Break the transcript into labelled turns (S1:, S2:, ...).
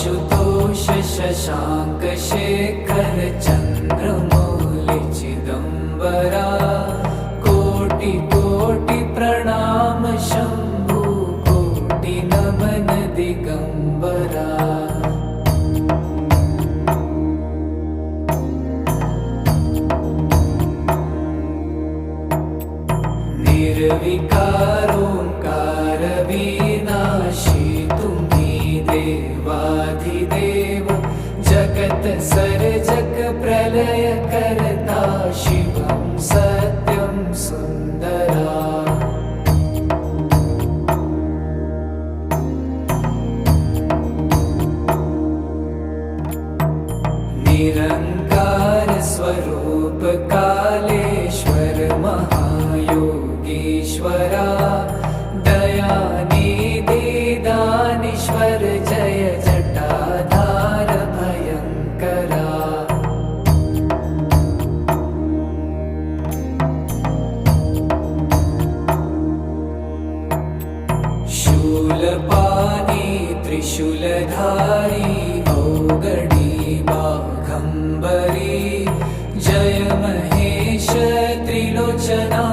S1: आशुतोष शशांक शेखर चंद्रमौलि चिदंबरा कोटि कोटि प्रणाम शंभु कोटि नमन दिगंबरा। निर्विकारोंकार विनाशी तुम्ही देवाधिदेव जगत सर्जक प्रलय करता शिवं सत्यं सुंदरा। निरंकार स्वरूप कालेश्वर महायोगीश्वरा दयानिधि दानीश्वर जय जटाधार भयंकरा। शूलपाणी त्रिशूलधारी औगणी बाघंबरी जय महेश त्रिलोचना